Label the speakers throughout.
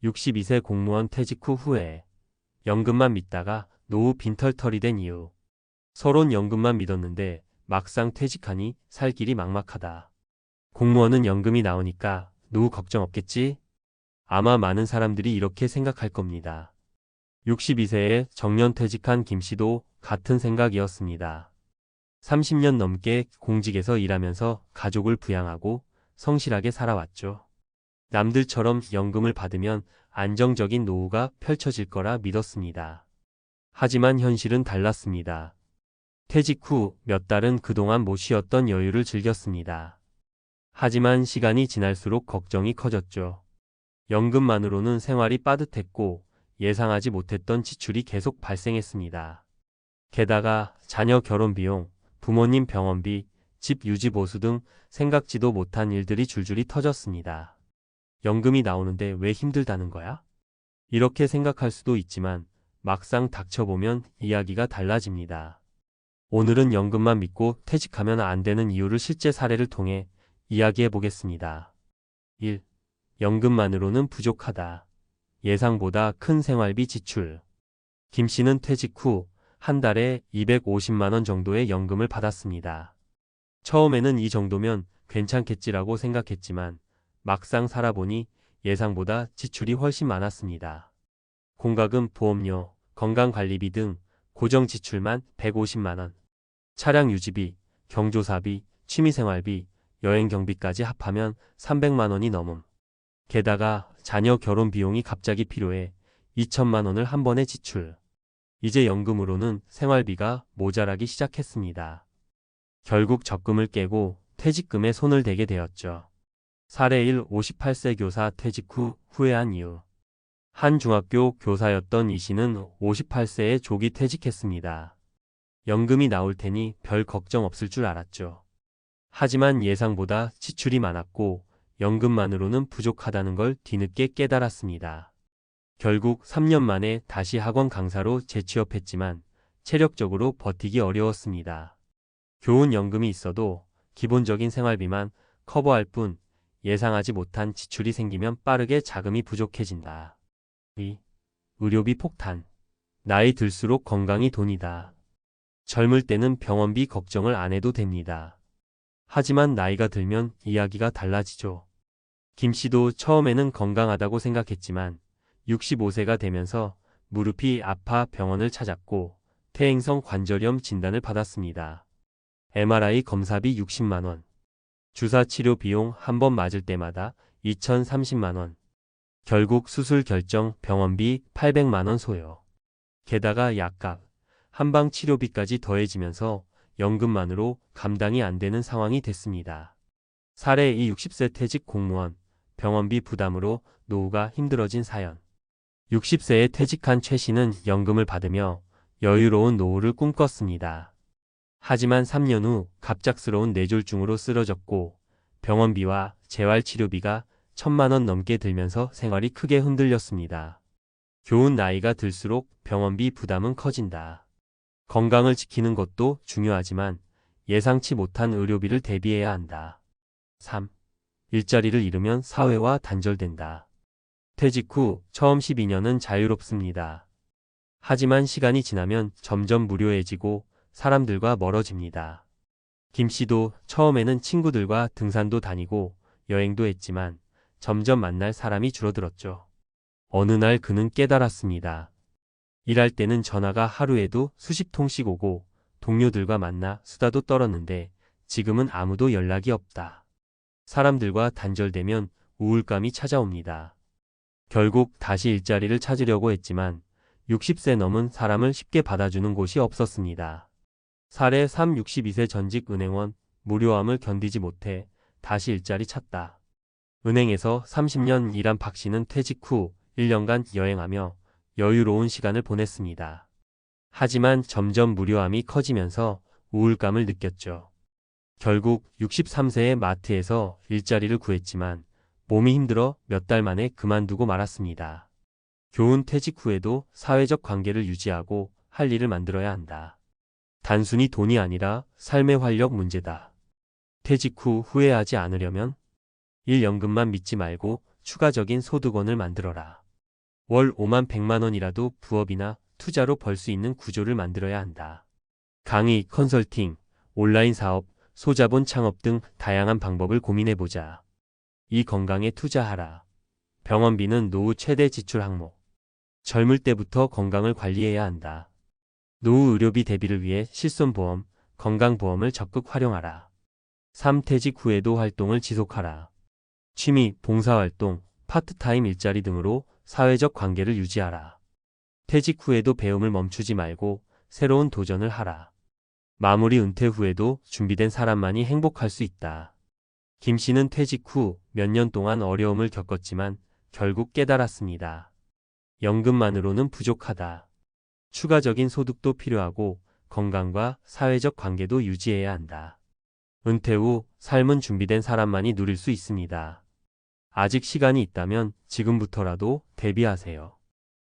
Speaker 1: 62세 공무원 퇴직 후 후회. 연금만 믿다가 노후 빈털털이 된 이유. 서론 연금만 믿었는데 막상 퇴직하니 살 길이 막막하다. 공무원은 연금이 나오니까 노후 걱정 없겠지? 아마 많은 사람들이 이렇게 생각할 겁니다. 62세에 정년퇴직한 김 씨도 같은 생각이었습니다. 30년 넘게 공직에서 일하면서 가족을 부양하고 성실하게 살아왔죠. 남들처럼 연금을 받으면 안정적인 노후가 펼쳐질 거라 믿었습니다. 하지만 현실은 달랐습니다. 퇴직 후 몇 달은 그동안 못 쉬었던 여유를 즐겼습니다. 하지만 시간이 지날수록 걱정이 커졌죠. 연금만으로는 생활이 빠듯했고 예상하지 못했던 지출이 계속 발생했습니다. 게다가 자녀 결혼 비용, 부모님 병원비, 집 유지 보수 등 생각지도 못한 일들이 줄줄이 터졌습니다. 연금이 나오는데 왜 힘들다는 거야? 이렇게 생각할 수도 있지만 막상 닥쳐보면 이야기가 달라집니다. 오늘은 연금만 믿고 퇴직하면 안 되는 이유를 실제 사례를 통해 이야기해 보겠습니다. 1. 연금만으로는 부족하다. 예상보다 큰 생활비 지출. 김 씨는 퇴직 후 한 달에 250만 원 정도의 연금을 받았습니다. 처음에는 이 정도면 괜찮겠지라고 생각했지만 막상 살아보니 예상보다 지출이 훨씬 많았습니다. 공과금, 보험료, 건강관리비 등 고정 지출만 150만 원. 차량 유지비, 경조사비, 취미생활비, 여행 경비까지 합하면 300만 원이 넘음. 게다가 자녀 결혼 비용이 갑자기 필요해 2천만 원을 한 번에 지출. 이제 연금으로는 생활비가 모자라기 시작했습니다. 결국 적금을 깨고 퇴직금에 손을 대게 되었죠. 사례 1. 58세 교사 퇴직 후 후회한 이유. 한 중학교 교사였던 이 씨는 58세에 조기 퇴직했습니다. 연금이 나올 테니 별 걱정 없을 줄 알았죠. 하지만 예상보다 지출이 많았고 연금만으로는 부족하다는 걸 뒤늦게 깨달았습니다. 결국 3년 만에 다시 학원 강사로 재취업했지만 체력적으로 버티기 어려웠습니다. 교훈 연금이 있어도 기본적인 생활비만 커버할 뿐 예상하지 못한 지출이 생기면 빠르게 자금이 부족해진다. 2. 의료비 폭탄. 나이 들수록 건강이 돈이다. 젊을 때는 병원비 걱정을 안 해도 됩니다. 하지만 나이가 들면 이야기가 달라지죠. 김 씨도 처음에는 건강하다고 생각했지만 65세가 되면서 무릎이 아파 병원을 찾았고 퇴행성 관절염 진단을 받았습니다. MRI 검사비 60만 원. 주사 치료 비용 한 번 맞을 때마다 2,030만 원. 결국 수술 결정 병원비 800만 원 소요. 게다가 약값, 한방 치료비까지 더해지면서 연금만으로 감당이 안 되는 상황이 됐습니다. 사례 2. 60세 퇴직 공무원, 병원비 부담으로 노후가 힘들어진 사연. 60세에 퇴직한 최 씨는 연금을 받으며 여유로운 노후를 꿈꿨습니다. 하지만 3년 후 갑작스러운 뇌졸중으로 쓰러졌고 병원비와 재활치료비가 1,000만 원 넘게 들면서 생활이 크게 흔들렸습니다. 교훈 나이가 들수록 병원비 부담은 커진다. 건강을 지키는 것도 중요하지만 예상치 못한 의료비를 대비해야 한다. 3. 일자리를 잃으면 사회와 단절된다. 퇴직 후 처음 12년은 자유롭습니다. 하지만 시간이 지나면 점점 무료해지고 사람들과 멀어집니다. 김 씨도 처음에는 친구들과 등산도 다니고 여행도 했지만 점점 만날 사람이 줄어들었죠. 어느 날 그는 깨달았습니다. 일할 때는 전화가 하루에도 수십 통씩 오고 동료들과 만나 수다도 떨었는데 지금은 아무도 연락이 없다. 사람들과 단절되면 우울감이 찾아옵니다. 결국 다시 일자리를 찾으려고 했지만 60세 넘은 사람을 쉽게 받아주는 곳이 없었습니다. 사례 3. 62세 전직 은행원, 무료함을 견디지 못해 다시 일자리 찾다. 은행에서 30년 일한 박 씨는 퇴직 후 1년간 여행하며 여유로운 시간을 보냈습니다. 하지만 점점 무료함이 커지면서 우울감을 느꼈죠. 결국 63세의 마트에서 일자리를 구했지만 몸이 힘들어 몇 달 만에 그만두고 말았습니다. 교훈 퇴직 후에도 사회적 관계를 유지하고 할 일을 만들어야 한다. 단순히 돈이 아니라 삶의 활력 문제다. 퇴직 후 후회하지 않으려면 1. 연금만 믿지 말고 추가적인 소득원을 만들어라. 월 5만 100만 원이라도 부업이나 투자로 벌 수 있는 구조를 만들어야 한다. 강의, 컨설팅, 온라인 사업, 소자본 창업 등 다양한 방법을 고민해보자. 이 건강에 투자하라. 병원비는 노후 최대 지출 항목. 젊을 때부터 건강을 관리해야 한다. 노후 의료비 대비를 위해 실손보험, 건강보험을 적극 활용하라. 3. 퇴직 후에도 활동을 지속하라. 취미, 봉사활동, 파트타임 일자리 등으로 사회적 관계를 유지하라. 퇴직 후에도 배움을 멈추지 말고 새로운 도전을 하라. 마무리 은퇴 후에도 준비된 사람만이 행복할 수 있다. 김 씨는 퇴직 후 몇 년 동안 어려움을 겪었지만 결국 깨달았습니다. 연금만으로는 부족하다. 추가적인 소득도 필요하고 건강과 사회적 관계도 유지해야 한다. 은퇴 후 삶은 준비된 사람만이 누릴 수 있습니다. 아직 시간이 있다면 지금부터라도 대비하세요.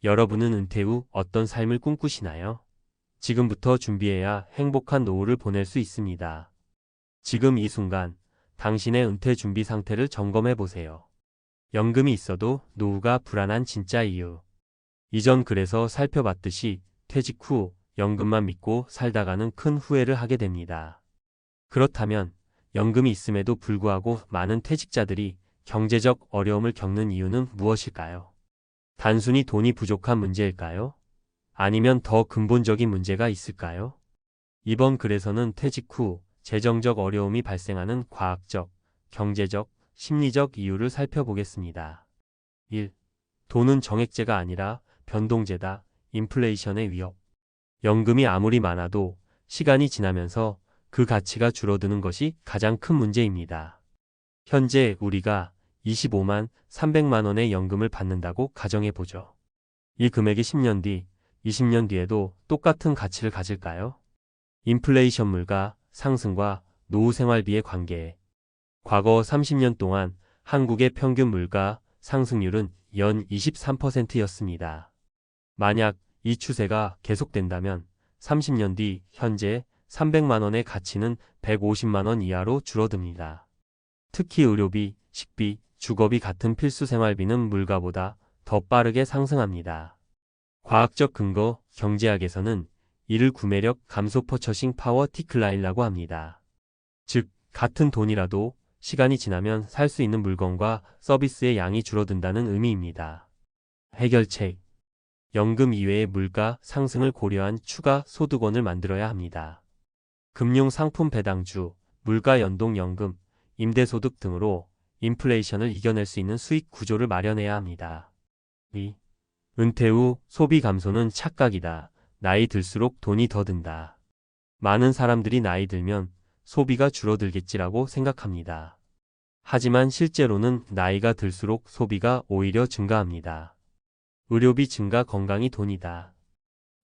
Speaker 1: 여러분은 은퇴 후 어떤 삶을 꿈꾸시나요? 지금부터 준비해야 행복한 노후를 보낼 수 있습니다. 지금 이 순간 당신의 은퇴 준비 상태를 점검해 보세요. 연금이 있어도 노후가 불안한 진짜 이유. 이전 글에서 살펴봤듯이 퇴직 후 연금만 믿고 살다가는 큰 후회를 하게 됩니다. 그렇다면 연금이 있음에도 불구하고 많은 퇴직자들이 경제적 어려움을 겪는 이유는 무엇일까요? 단순히 돈이 부족한 문제일까요? 아니면 더 근본적인 문제가 있을까요? 이번 글에서는 퇴직 후 재정적 어려움이 발생하는 과학적, 경제적, 심리적 이유를 살펴보겠습니다. 1. 돈은 정액제가 아니라 변동제다. 인플레이션의 위협. 연금이 아무리 많아도 시간이 지나면서 그 가치가 줄어드는 것이 가장 큰 문제입니다. 현재 우리가 25만 300만 원의 연금을 받는다고 가정해보죠. 이 금액이 10년 뒤, 20년 뒤에도 똑같은 가치를 가질까요? 인플레이션 물가 상승과 노후 생활비의 관계. 과거 30년 동안 한국의 평균 물가 상승률은 연 23%였습니다. 만약 이 추세가 계속된다면 30년 뒤 현재 300만 원의 가치는 150만 원 이하로 줄어듭니다. 특히 의료비, 식비, 주거비 같은 필수 생활비는 물가보다 더 빠르게 상승합니다. 과학적 근거, 경제학에서는 이를 구매력 감소 퍼처싱 파워 디클라인이라고 합니다. 즉, 같은 돈이라도 시간이 지나면 살 수 있는 물건과 서비스의 양이 줄어든다는 의미입니다. 해결책. 연금 이외의 물가 상승을 고려한 추가 소득원을 만들어야 합니다. 금융 상품 배당주, 물가 연동 연금, 임대소득 등으로 인플레이션을 이겨낼 수 있는 수익 구조를 마련해야 합니다. 2. 은퇴 후 소비 감소는 착각이다. 나이 들수록 돈이 더 든다. 많은 사람들이 나이 들면 소비가 줄어들겠지라고 생각합니다. 하지만 실제로는 나이가 들수록 소비가 오히려 증가합니다. 의료비 증가 건강이 돈이다.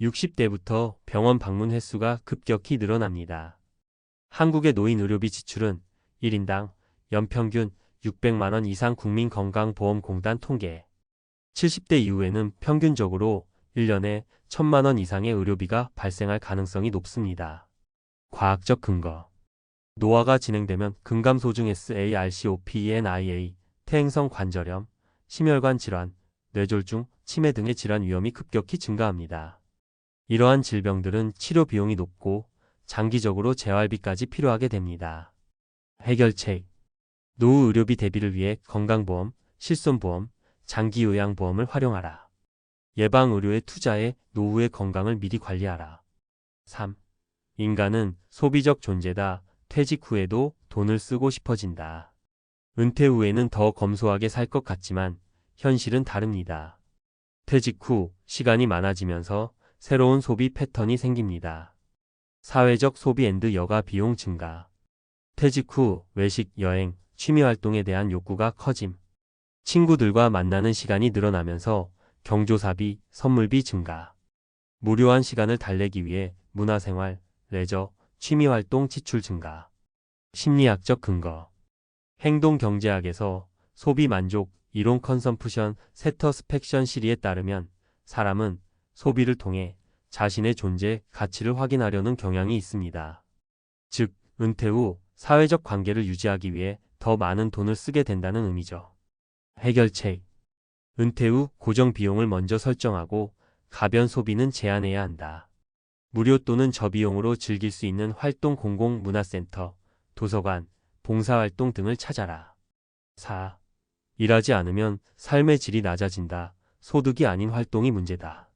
Speaker 1: 60대부터 병원 방문 횟수가 급격히 늘어납니다. 한국의 노인 의료비 지출은 1인당 연평균 600만 원 이상 국민건강보험공단 통계. 70대 이후에는 평균적으로 1년에 1000만 원 이상의 의료비가 발생할 가능성이 높습니다. 과학적 근거. 노화가 진행되면 근감소증 SARCOPENIA, 퇴행성 관절염, 심혈관 질환, 뇌졸중, 치매 등의 질환 위험이 급격히 증가합니다. 이러한 질병들은 치료 비용이 높고 장기적으로 재활비까지 필요하게 됩니다. 해결책. 노후 의료비 대비를 위해 건강보험, 실손보험, 장기요양보험을 활용하라. 예방의료에 투자해 노후의 건강을 미리 관리하라. 3. 인간은 소비적 존재다. 퇴직 후에도 돈을 쓰고 싶어진다. 은퇴 후에는 더 검소하게 살 것 같지만 현실은 다릅니다. 퇴직 후 시간이 많아지면서 새로운 소비 패턴이 생깁니다. 사회적 소비 앤드 여가 비용 증가. 퇴직 후 외식, 여행, 취미활동에 대한 욕구가 커짐. 친구들과 만나는 시간이 늘어나면서 경조사비, 선물비 증가. 무료한 시간을 달래기 위해 문화생활, 레저, 취미활동 지출 증가. 심리학적 근거. 행동경제학에서 소비 만족, 이론 컨섬프션, 세터스팩션 시리에 따르면 사람은 소비를 통해 자신의 존재, 가치를 확인하려는 경향이 있습니다. 즉, 은퇴 후 사회적 관계를 유지하기 위해 더 많은 돈을 쓰게 된다는 의미죠. 해결책. 은퇴 후 고정 비용을 먼저 설정하고 가변 소비는 제한해야 한다. 무료 또는 저비용으로 즐길 수 있는 활동 공공문화센터, 도서관, 봉사활동 등을 찾아라. 4. 일하지 않으면 삶의 질이 낮아진다. 소득이 아닌 활동이 문제다.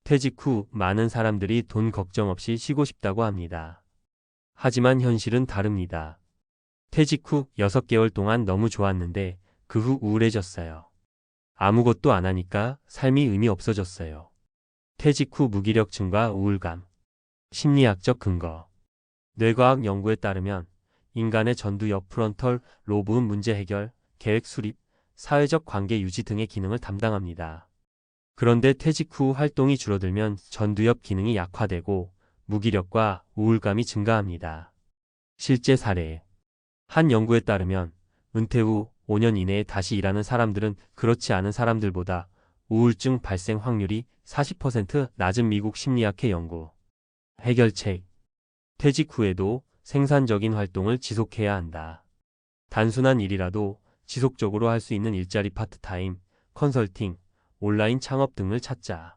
Speaker 1: 퇴직 후 많은 사람들이 돈 걱정 없이 쉬고 싶다고 합니다. 하지만 현실은 다릅니다. 퇴직 후 6개월 동안 너무 좋았는데 그 후 우울해졌어요. 아무것도 안 하니까 삶이 의미 없어졌어요. 퇴직 후 무기력증과 우울감. 심리학적 근거. 뇌과학 연구에 따르면 인간의 전두엽 프론털 로브는 문제 해결, 계획 수립, 사회적 관계 유지 등의 기능을 담당합니다. 그런데 퇴직 후 활동이 줄어들면 전두엽 기능이 약화되고 무기력과 우울감이 증가합니다. 실제 사례. 한 연구에 따르면 은퇴 후 5년 이내에 다시 일하는 사람들은 그렇지 않은 사람들보다 우울증 발생 확률이 40% 낮은 미국 심리학회 연구. 해결책. 퇴직 후에도 생산적인 활동을 지속해야 한다. 단순한 일이라도 지속적으로 할 수 있는 일자리 파트타임, 컨설팅, 온라인 창업 등을 찾자.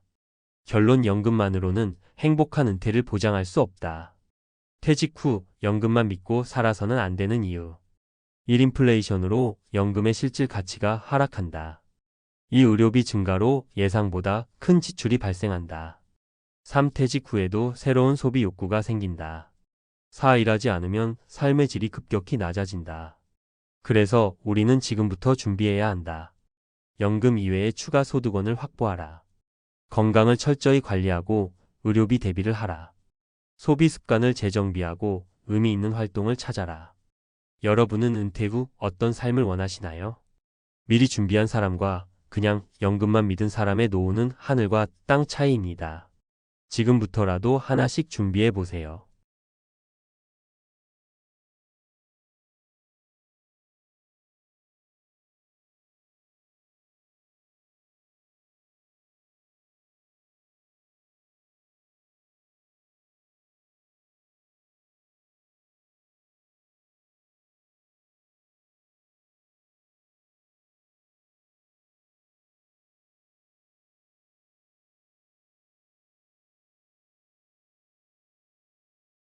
Speaker 1: 결론 연금만으로는 행복한 은퇴를 보장할 수 없다. 퇴직 후 연금만 믿고 살아서는 안 되는 이유. 1인플레이션으로 연금의 실질 가치가 하락한다. 2. 의료비 증가로 예상보다 큰 지출이 발생한다. 3. 퇴직 후에도 새로운 소비 욕구가 생긴다. 4. 일하지 않으면 삶의 질이 급격히 낮아진다. 그래서 우리는 지금부터 준비해야 한다. 연금 이외의 추가 소득원을 확보하라. 건강을 철저히 관리하고 의료비 대비를 하라. 소비 습관을 재정비하고 의미 있는 활동을 찾아라. 여러분은 은퇴 후 어떤 삶을 원하시나요? 미리 준비한 사람과 그냥 연금만 믿은 사람의 노후는 하늘과 땅 차이입니다. 지금부터라도 하나씩 준비해 보세요.